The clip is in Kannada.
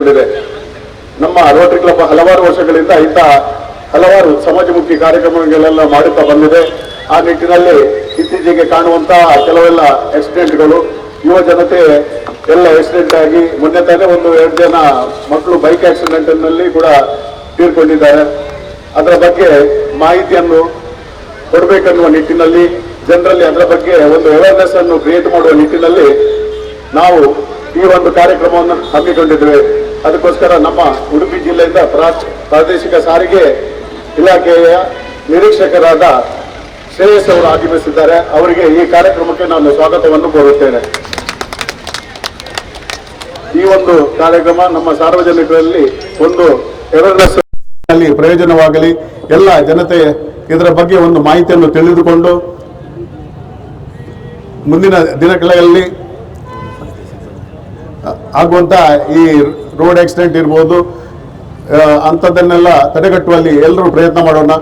ಬಂದಿದೆ. ನಮ್ಮ ರೋಟರಿ ಕ್ಲಬ್ ಹಲವಾರು ವರ್ಷಗಳಿಂದ ಇಂಥ ಹಲವಾರು ಸಮಾಜಮುಖಿ ಕಾರ್ಯಕ್ರಮಗಳೆಲ್ಲ ಮಾಡುತ್ತಾ ಬಂದಿದೆ. ಆ ನಿಟ್ಟಿನಲ್ಲಿ ಇತ್ತೀಚೆಗೆ ಕಾಣುವಂತಹ ಕೆಲವೆಲ್ಲ ಆಕ್ಸಿಡೆಂಟ್ಗಳು, ಯುವ ಜನತೆ ಎಲ್ಲ ಆಕ್ಸಿಡೆಂಟ್ ಆಗಿ ಮೊನ್ನೆ ತಾನೇ 1-2 ಜನ ಮಕ್ಕಳು ಬೈಕ್ ಆಕ್ಸಿಡೆಂಟ್ ನಲ್ಲಿ ಕೂಡ ತೀರ್ಕೊಂಡಿದ್ದಾರೆ. ಅದರ ಬಗ್ಗೆ ಮಾಹಿತಿಯನ್ನು ಕೊಡಬೇಕನ್ನುವ ನಿಟ್ಟಿನಲ್ಲಿ, ಜನರಲ್ಲಿ ಅದರ ಬಗ್ಗೆ ಒಂದು ಅವೇರ್ನೆಸ್ ಅನ್ನು ಕ್ರಿಯೇಟ್ ಮಾಡುವ ನಿಟ್ಟಿನಲ್ಲಿ ನಾವು ಈ ಒಂದು ಕಾರ್ಯಕ್ರಮವನ್ನು ಹಮ್ಮಿಕೊಂಡಿದ್ದೇವೆ. ಅದಕ್ಕೋಸ್ಕರ ನಮ್ಮ ಉಡುಪಿ ಜಿಲ್ಲೆಯಿಂದ ಪ್ರಾದೇಶಿಕ ಸಾರಿಗೆ ಇಲಾಖೆಯ ನಿರೀಕ್ಷಕರಾದ ಶ್ರೇಯಸ್ ಅವರು ಆಗಮಿಸಿದ್ದಾರೆ. ಅವರಿಗೆ ಈ ಕಾರ್ಯಕ್ರಮಕ್ಕೆ ನಾನು ಸ್ವಾಗತವನ್ನು ಕೋರುತ್ತೇನೆ. ಈ ಒಂದು ಕಾರ್ಯಕ್ರಮ ನಮ್ಮ ಸಾರ್ವಜನಿಕರಲ್ಲಿ ಒಂದು ಅವೇರ್ನೆಸ್ ಪ್ರಯೋಜನವಾಗಲಿ, ಎಲ್ಲ ಜನತೆ ಇದರ ಬಗ್ಗೆ ಒಂದು ಮಾಹಿತಿಯನ್ನು ತಿಳಿದುಕೊಂಡು ಮುಂದಿನ ದಿನಗಳಲ್ಲಿ ಆಗುವಂತ ಈ ರೋಡ್ ಆಕ್ಸಿಡೆಂಟ್ ಇರ್ಬೋದು ಅಂಥದ್ದನ್ನೆಲ್ಲ ತಡೆಗಟ್ಟುವಲ್ಲಿ ಎಲ್ಲರೂ ಪ್ರಯತ್ನ ಮಾಡೋಣ.